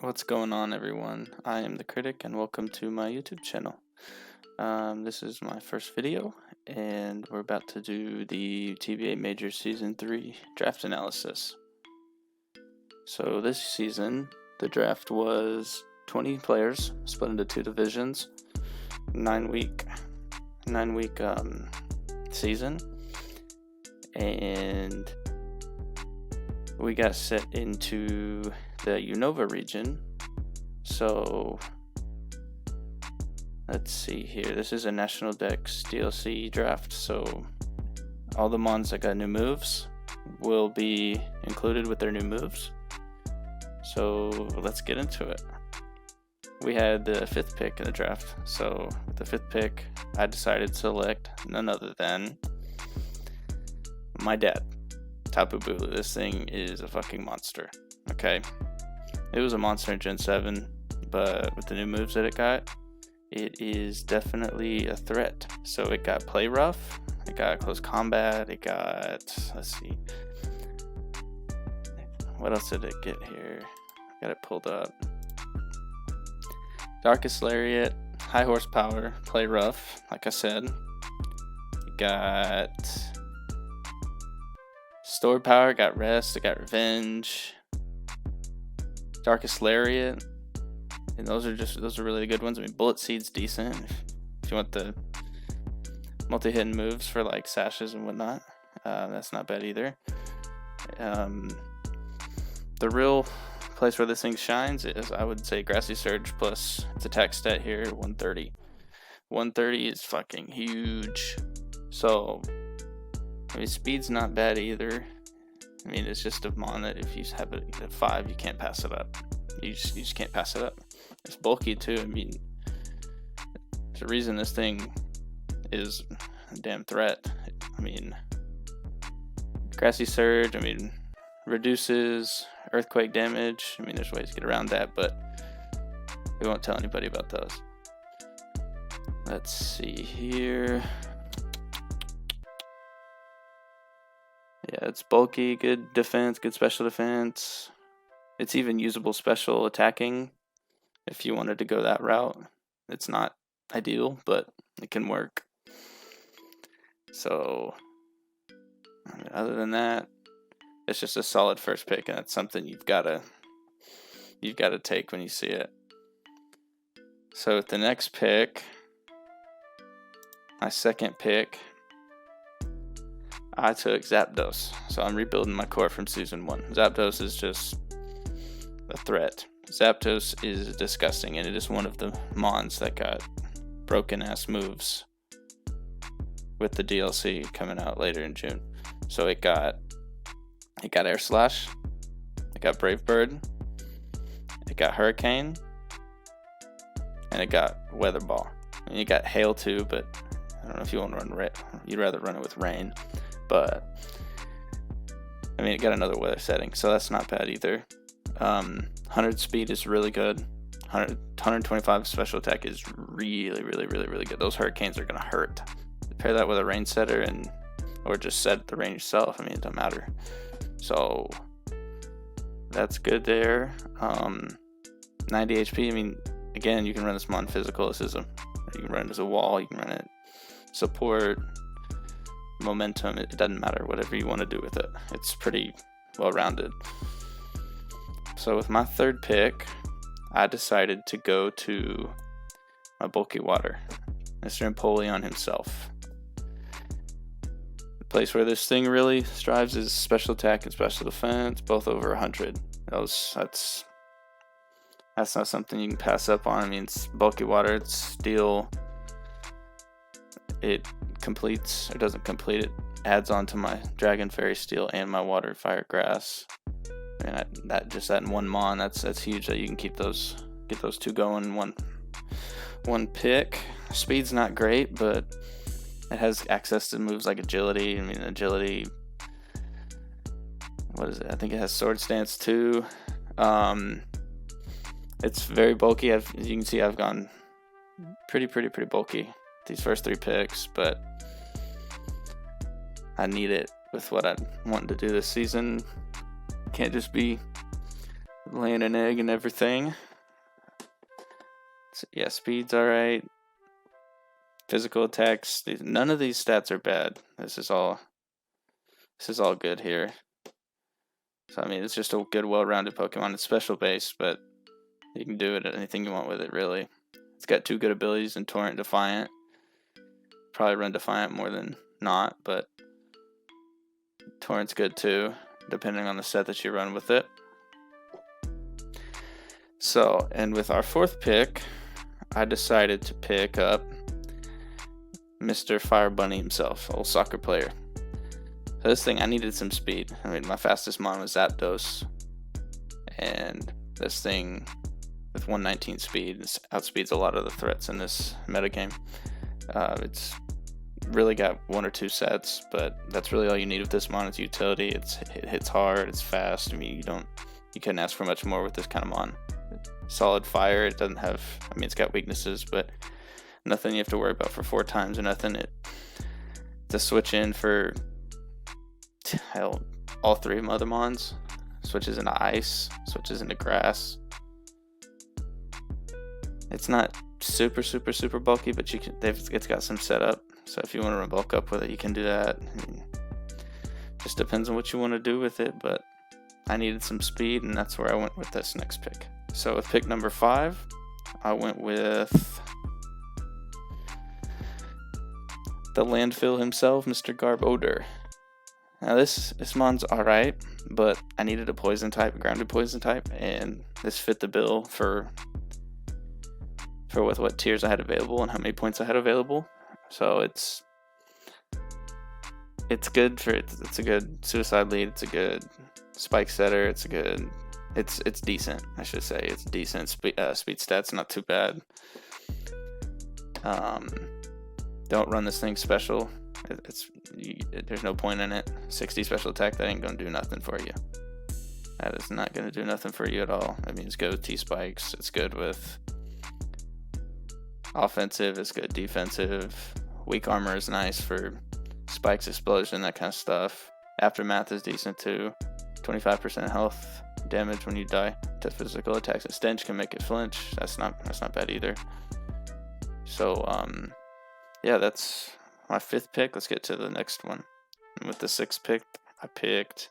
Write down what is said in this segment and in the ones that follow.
What's going on, everyone? I am the Critic, and welcome to my YouTube channel. This is my first video, and we're about to do the TBA Major Season 3 draft analysis. So this season, the draft was 20 players, split into two divisions, 9-week season, and we got set into the Unova region. So let's see here. This is a National Dex DLC draft, so all the mons that got new moves will be included with their new moves. So let's get into it. We had the 5th pick in the draft, so with the 5th pick, I decided to select none other than my dad, Tapu Bulu. This thing is a fucking monster. Okay, it was a monster in Gen 7, but with the new moves that it got, it is definitely a threat. So it got play rough, it got close combat, it got, let's see, what else did it get here? I got it pulled up. Darkest Lariat, high horsepower, play rough, like I said. It got stored power, it got rest, it got revenge. Darkest Lariat, and those are really good ones. I mean, Bullet Seed's decent if you want the multi-hidden moves for like sashes and whatnot. That's not bad either. The real place where this thing shines is, I would say, Grassy Surge plus its attack stat here, 130. 130 is fucking huge. So, I mean, speed's not bad either. I mean, it's just a mon that if you have it at 5, you can't pass it up. You just can't pass it up. It's bulky too. I mean, there's a reason this thing is a damn threat. I mean, Grassy Surge, I mean, reduces earthquake damage. I mean, there's ways to get around that, but we won't tell anybody about those. Let's see here. Yeah, it's bulky, good defense, good special defense. It's even usable special attacking if you wanted to go that route. It's not ideal, but it can work. So, I mean, other than that, it's just a solid first pick, and that's something you've got to take when you see it. So with the next pick, my second pick, I took Zapdos. So I'm rebuilding my core from Season 1. Zapdos is just a threat. Zapdos is disgusting, and it is one of the mons that got broken-ass moves with the DLC coming out later in June. So it got Air Slash, it got Brave Bird, it got Hurricane, and it got Weather Ball. And you got Hail too, but I don't know if you want to run you'd rather run it with Rain. But I mean, it got another weather setting, so that's not bad either. 100 speed is really good. 125 special attack is really good. Those hurricanes are gonna hurt. Pair that with a rain setter or just set the rain yourself. I mean, it doesn't matter. So that's good there. 90 HP. I mean, again, you can run this mon physical. You can run it as a wall. You can run it support, momentum. It doesn't matter. Whatever you want to do with it. It's pretty well rounded. So with my third pick, I decided to go to my bulky water, Mr. Empoleon himself. The place where this thing really strives is special attack and special defense, both over 100. That's not something you can pass up on. I mean, it's bulky water, it's steel. It completes, or doesn't complete, it adds on to my Dragon Fairy Steel and my Water Fire Grass. And that in one mon, that's huge that you can get those two going in one pick. Speed's not great, but it has access to moves like agility. I mean, agility, what is it? I think it has Sword Stance too. It's very bulky. As you can see, I've gone pretty bulky these first 3 picks, but I need it with what I want to do this season. Can't just be laying an egg and everything. So, yeah, speed's alright. Physical attacks, none of these stats are bad. This is all good here. So I mean, it's just a good, well-rounded Pokemon. It's special base, but you can do it anything you want with it, really. It's got 2 good abilities in Torrent and Defiant. Probably run Defiant more than not, but Torrent's good too, depending on the set that you run with it. So, and with our 4th pick, I decided to pick up Mr. Fire Bunny himself, old soccer player. So this thing, I needed some speed. I mean, my fastest mon was Zapdos, and this thing with 119 speed outspeeds a lot of the threats in this metagame. It's really got 1 or 2 sets, but that's really all you need with this mon. It's utility. It hits hard. It's fast. I mean, you couldn't ask for much more with this kind of mon. Solid fire. It doesn't have. I mean, it's got weaknesses, but nothing you have to worry about for 4 times or nothing. To switch in for all 3 of my other mons. Switches into ice. Switches into grass. It's not super bulky, but it's got some setup. So if you want to run bulk up with it, you can do that. I mean, just depends on what you want to do with it, but I needed some speed, and that's where I went with this next pick. So with pick number 5, I went with the landfill himself, Mr. Garbodor. Now this mon's alright, but I needed a poison type, a grounded poison type, and this fit the bill for with what tiers I had available and how many points I had available. So it's good for it's a good suicide lead, it's a good spike setter, it's decent, I should say. It's decent speed stats, not too bad. Don't run this thing special. There's no point in it. 60 special attack, that ain't gonna do nothing for you. That is not gonna do nothing for you at all. I mean, it's good with T-spikes. It's good with offensive. It's good defensive. Weak armor is nice for spikes, explosion, that kind of stuff. Aftermath is decent too. 25% health damage when you die to physical attacks. And stench can make it flinch. That's not bad either. So yeah, that's my 5th pick. Let's get to the next one. And with the 6th pick, I picked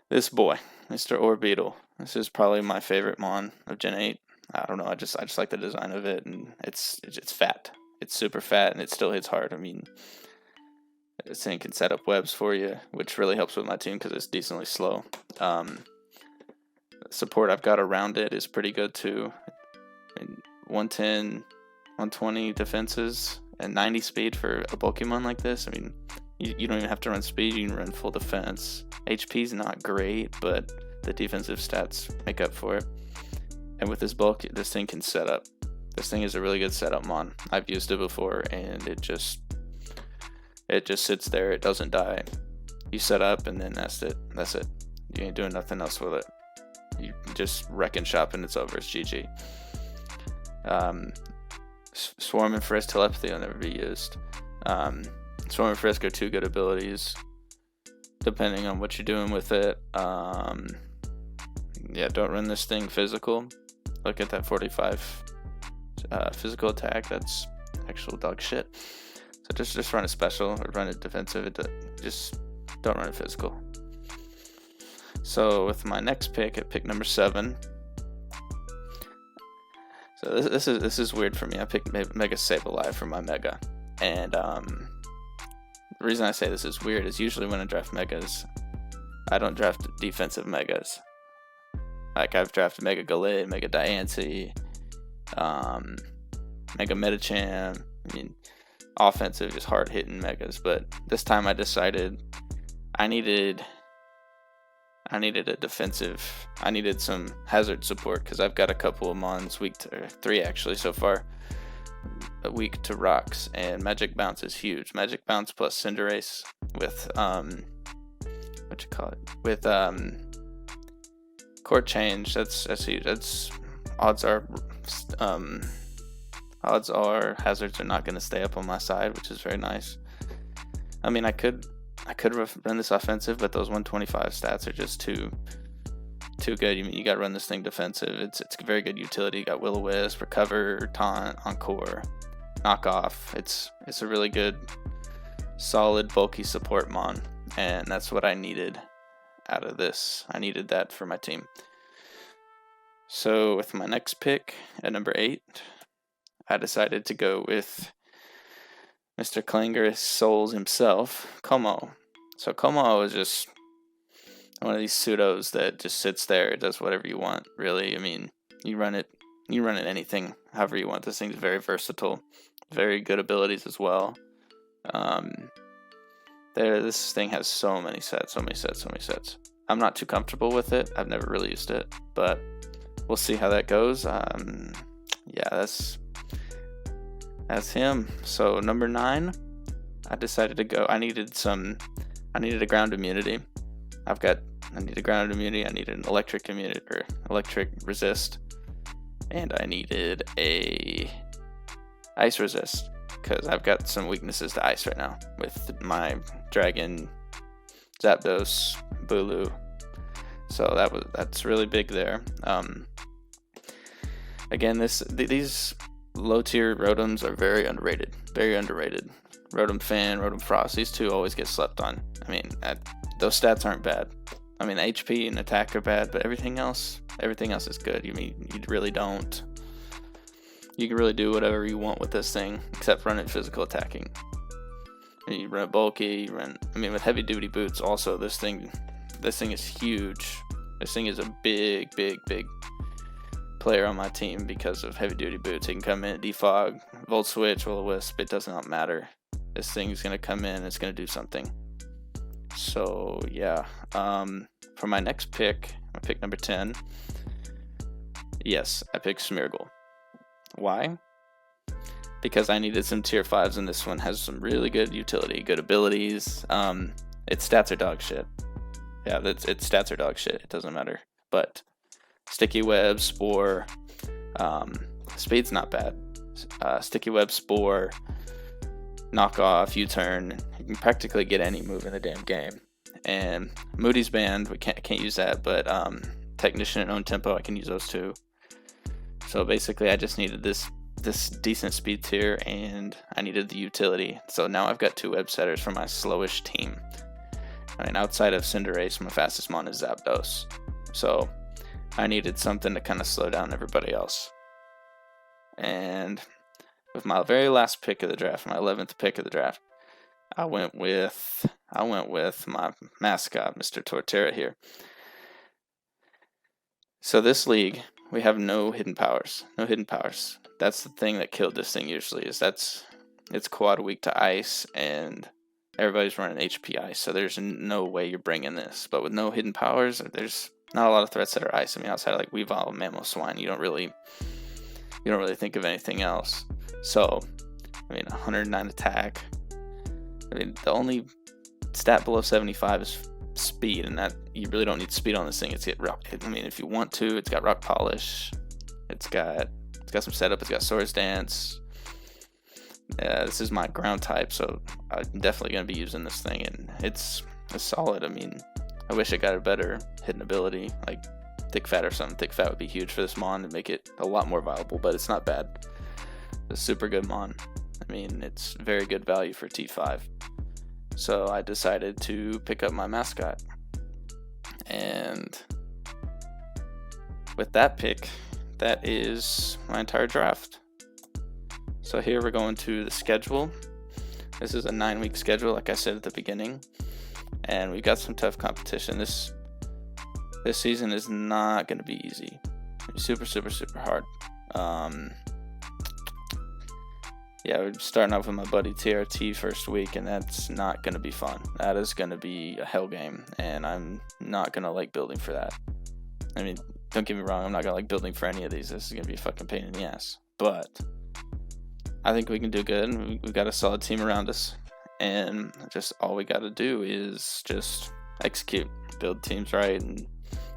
this boy, Mr. Orbeetle. This is probably my favorite mon of Gen 8. I don't know, I just like the design of it, and it's fat. It's super fat, and it still hits hard. I mean, this thing can set up webs for you, which really helps with my team because it's decently slow. Support I've got around it is pretty good too. I mean, 110, 120 defenses, and 90 speed for a Pokemon like this. I mean, you don't even have to run speed, you can run full defense. HP's not great, but the defensive stats make up for it. And with this bulk, this thing can set up. This thing is a really good setup mon. I've used it before, and it just sits there. It doesn't die. You set up, and then that's it. You ain't doing nothing else with it. You just wreck and shop, and it's over. It's GG. Swarm and Frisk Telepathy will never be used. Swarm and Frisk are 2 good abilities, depending on what you're doing with it. Yeah, don't run this thing physical. Look at that 45 physical attack. That's actual dog shit. So just run it special or run it defensive. Just don't run it physical. So with my next pick at pick number 7. So this is weird for me. I picked Mega Sableye for my Mega, and the reason I say this is weird is usually when I draft Megas, I don't draft defensive Megas. Like I've drafted Mega Galid, Mega Diancie, Mega Medicham. I mean, offensive, just hard hitting Megas. But this time I decided I needed a defensive. I needed some hazard support because I've got a couple of mons weak to 3 actually so far. Weak to rocks, and Magic Bounce is huge. Magic Bounce plus Cinderace with with Court Change. That's huge. That's odds are hazards are not going to stay up on my side, which is very nice. I mean, I could run this offensive, but those 125 stats are just too too good. You got to run this thing defensive. It's very good utility. You got Will-O-Wisp, Recover, Taunt, Encore, Knock Off. It's a really good, solid, bulky support mon, and that's what I needed out of this. I needed that for my team. So with my next pick at number 8, I decided to go with Mr. Clangorous Souls himself, Como. So Como is just one of these pseudos that just sits there, it does whatever you want, really. I mean, you run it anything, however you want. This thing's very versatile, very good abilities as well. This thing has so many sets. I'm not too comfortable with it. I've never really used it, but we'll see how that goes. Yeah, that's him. So number 9, I decided to go. I needed a ground immunity. I need a ground immunity. I need an electric immunity or electric resist, and I needed a ice resist because I've got some weaknesses to ice right now with my dragon, Zapdos, Bulu. So that's really big there. Again, these low tier Rotoms are very underrated. Rotom Fan, Rotom Frost, these two always get slept on. I mean, those stats aren't bad. I mean, HP and attack are bad, but everything else is good. You can really do whatever you want with this thing, except run it physical attacking. You run it bulky, with heavy duty boots also, this thing is huge. This thing is a big player on my team because of heavy duty boots. It can come in, defog, Volt Switch, Will-O-Wisp, it does not matter. This thing's gonna come in, it's gonna do something. So yeah, for my next pick, my pick number 10, yes, I picked Smeargle. Why? Because I needed some tier 5s, and this one has some really good utility, good abilities. Its stats are dog shit. Yeah, its stats are dog shit. It doesn't matter. But Sticky Web, Spore, Speed's not bad. Sticky Web, Spore, Knock Off, U-Turn. You can practically get any move in the damn game. And Moody's Band, we can't use that, but Technician and Own Tempo, I can use those too. So basically, I just needed this decent speed tier, and I needed the utility. So now I've got 2 web setters for my slowish team. I mean, outside of Cinderace, my fastest mon is Zapdos. So I needed something to kind of slow down everybody else. And with my very last pick of the draft, my 11th pick of the draft, I went with my mascot, Mr. Torterra here. So this league, we have no hidden powers. That's the thing that killed this thing usually, is it's quad weak to ice, and everybody's running HP ice, so there's no way you're bringing this. But with no hidden powers, there's not a lot of threats that are ice. I mean, outside of like Weavile and Mamoswine, you don't really think of anything else. So, I mean, 109 attack. I mean, the only stat below 75 is speed, and that you really don't need speed on this thing. I mean, if you want to, it's got Rock Polish. It's got some setup. It's got Swords Dance. This is my ground type, so I'm definitely going to be using this thing, and it's solid. I mean, I wish it got a better hidden ability, like Thick Fat or something. Thick Fat would be huge for this mon to make it a lot more viable, but it's not bad. It's a super good mon. I mean, it's very good value for T5. So I decided to pick up my mascot. And with that pick, that is my entire draft. So here we're going to the schedule. This is a 9-week schedule, like I said at the beginning. And we've got some tough competition. This season is not going to be easy. Super hard. Yeah, we're starting off with my buddy TRT first week, and that's not going to be fun. That is going to be a hell game, and I'm not going to like building for that. I mean, don't get me wrong, I'm not going to like building for any of these. This is going to be a fucking pain in the ass. But I think we can do good. We've got a solid team around us, and just all we got to do is just execute, build teams right, and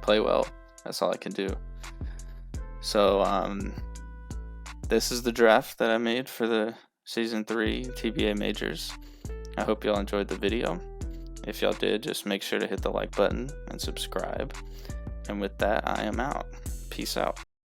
play well. That's all I can do. So, this is the draft that I made for the Season 3 TBA Majors. I hope y'all enjoyed the video. If y'all did, just make sure to hit the like button and subscribe. And with that, I am out. Peace out.